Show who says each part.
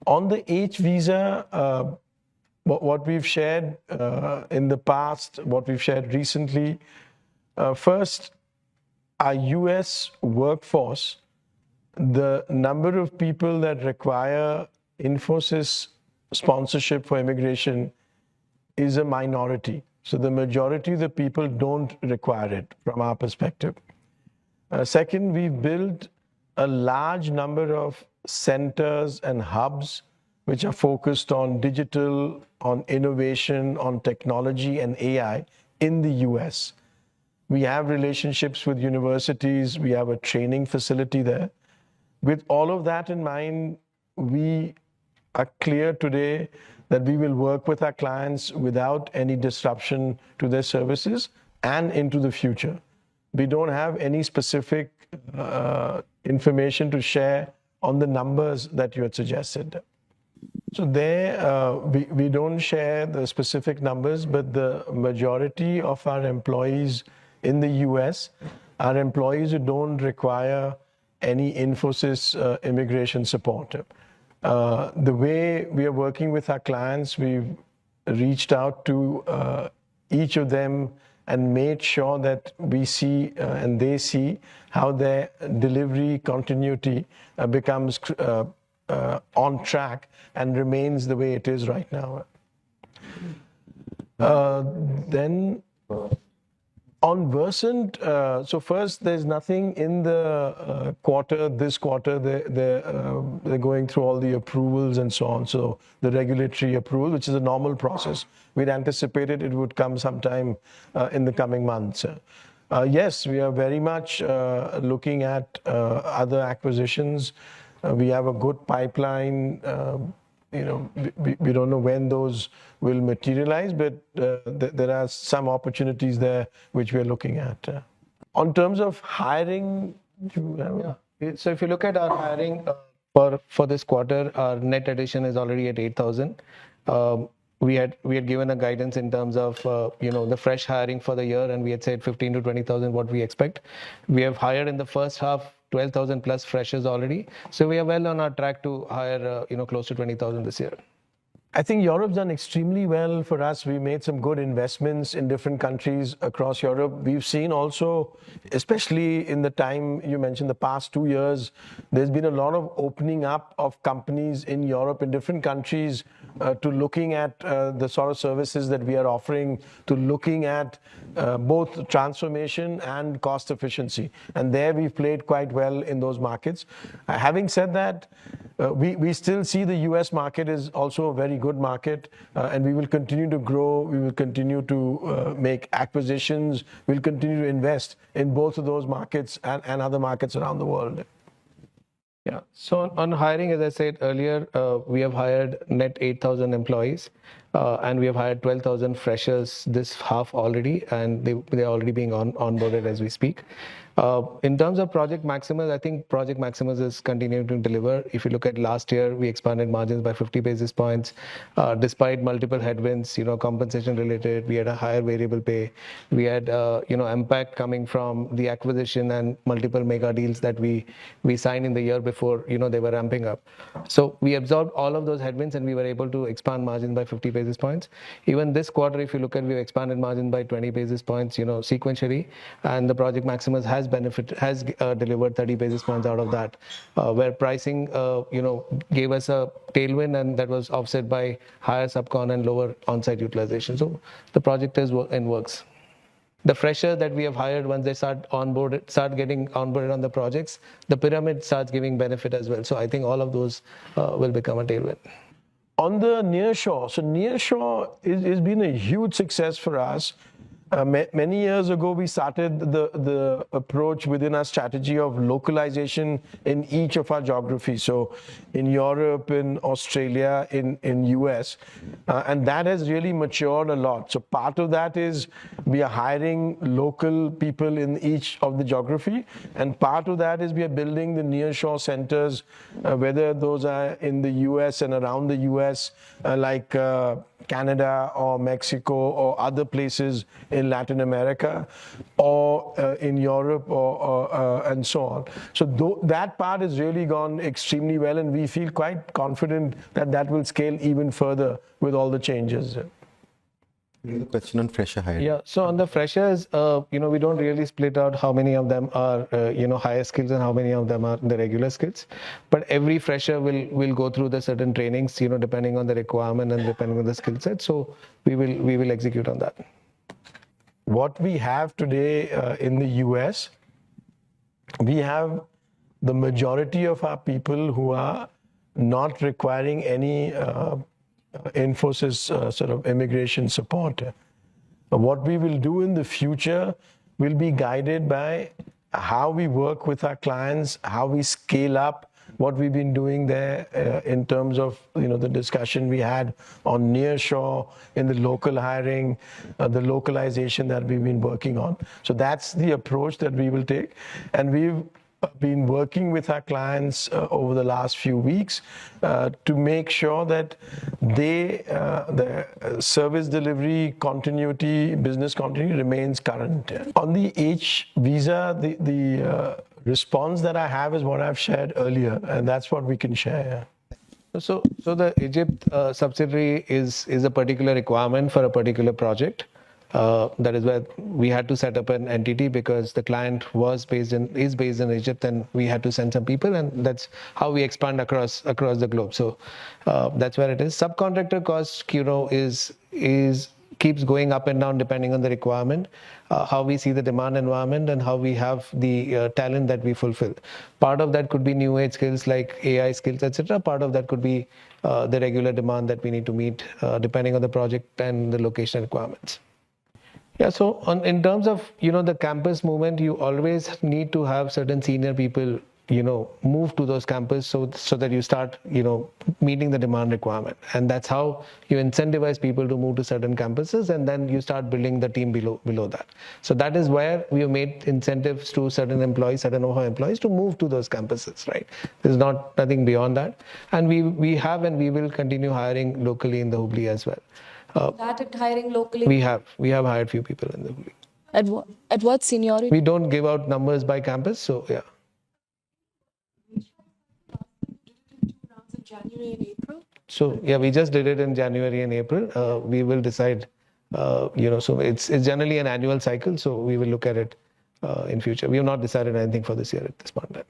Speaker 1: On the H visa, what we've shared in the past, what we've shared recently, first, our US workforce, the number of people that require Infosys sponsorship for immigration is a minority. So the majority of the people don't require it from our perspective. Second, we've built a large number of centers and hubs which are focused on digital, on innovation, on technology and AI in the US. We have relationships with universities. We have a training facility there. With all of that in mind, we are clear today that we will work with our clients without any disruption to their services and into the future. We don't have any specific information to share on the numbers that you had suggested. So there, we don't share the specific numbers, but the majority of our employees in the US are employees who don't require any Infosys immigration support. The way we are working with our clients, we've reached out to each of them and made sure that we see and they see how their delivery continuity becomes on track and remains the way it is right now. Then on Versant, so first, there's nothing in the this quarter. They're going through all the approvals and so on. So the regulatory approval, which is a normal process. We'd anticipated it would come sometime in the coming months. Yes, we are very much looking at other acquisitions. We have a good pipeline. We don't know when those will materialize, but there are some opportunities there which we are looking at. On terms of hiring,
Speaker 2: so if you look at our hiring for this quarter, our net addition is already at 8,000. We had given a guidance in terms of the fresh hiring for the year, and we had said 15 to 20,000 what we expect. We have hired in the first half 12,000 plus freshers already, so we are well on our track to hire close to 20,000 this year.
Speaker 1: I think Europe's done extremely well for us. We made some good investments in different countries across Europe. We've seen also, especially in the time you mentioned, the past 2 years, there's been a lot of opening up of companies in Europe in different countries to looking at the sort of services that we are offering, to looking at both transformation and cost efficiency. And there we've played quite well in those markets. Having said that, we still see the US market is also a very good market, and we will continue to grow. We will continue to make acquisitions. We'll continue to invest in both of those markets and other markets around the world.
Speaker 2: Yeah. So on hiring, as I said earlier, we have hired net 8,000 employees, and we have hired 12,000 freshers this half already, and they're already being onboarded as we speak. In terms of Project Maximus, I think Project Maximus is continuing to deliver. If you look at last year, we expanded margins by 50 basis points, despite multiple headwinds, compensation related. We had a higher variable pay. We had, impact coming from the acquisition and multiple mega deals that we signed in the year before, they were ramping up. So we absorbed all of those headwinds, and we were able to expand margins by 50 basis points. Even this quarter, if you look at, we've expanded margin by 20 basis points, sequentially, and the Project Maximus has delivered 30 basis points out of that, where pricing, gave us a tailwind, and that was offset by higher subcon and lower on-site utilization. So the project is in works. The fresher that we have hired, once they start getting onboarded on the projects, the pyramid starts giving benefit as well. So I think all of those will become a tailwind.
Speaker 1: On the nearshore, so nearshore has been a huge success for us. Many years ago, we started the approach within our strategy of localization in each of our geographies. So in Europe, in Australia, in US, and that has really matured a lot. So part of that is we are hiring local people in each of the geography, and part of that is we are building the nearshore centers, whether those are in the US and around the US, like Canada or Mexico or other places in Latin America or in Europe and so on. So that part has really gone extremely well, and we feel quite confident that that will scale even further with all the changes.
Speaker 3: The question on fresher hiring.
Speaker 2: Yeah, so on the freshers, we don't really split out how many of them are, higher skills and how many of them are the regular skills. But every fresher will go through the certain trainings, depending on the requirement and depending on the skill set. So we will execute on that.
Speaker 1: What we have today in the US, we have the majority of our people who are not requiring any Infosys sort of immigration support. What we will do in the future will be guided by how we work with our clients, how we scale up what we've been doing there in terms of the discussion we had on nearshore, in the local hiring, the localization that we've been working on. So that's the approach that we will take, and we've been working with our clients over the last few weeks to make sure that the service delivery continuity, business continuity remains current. On the H visa, the response that I have is what I've shared earlier, and that's what we can share.
Speaker 2: So the Egypt subsidiary is a particular requirement for a particular project. That is where we had to set up an entity because the client is based in Egypt, and we had to send some people, and that's how we expand across the globe. So that's where it is. Subcontractor cost, keeps going up and down depending on the requirement, how we see the demand environment, and how we have the talent that we fulfill. Part of that could be new age skills like AI skills, etc. Part of that could be the regular demand that we need to meet depending on the project and the location requirements. Yeah, so in terms of the campus movement, you always need to have certain senior people move to those campuses so that you start meeting the demand requirement, and that's how you incentivize people to move to certain campuses, and then you start building the team below that. So that is where we have made incentives to certain employees, certain know-how employees, to move to those campuses. Right, there's nothing beyond that, and we have and we will continue hiring locally in the Hubli as well.
Speaker 4: Started hiring locally?
Speaker 2: We have hired few people in the Hubli.
Speaker 4: At what seniority?
Speaker 2: We don't give out numbers by campus, so yeah.
Speaker 4: January and April?
Speaker 2: So yeah, we just did it in January and April. We will decide, so it's generally an annual cycle, so we will look at it in future. We have not decided anything for this year at this point in time.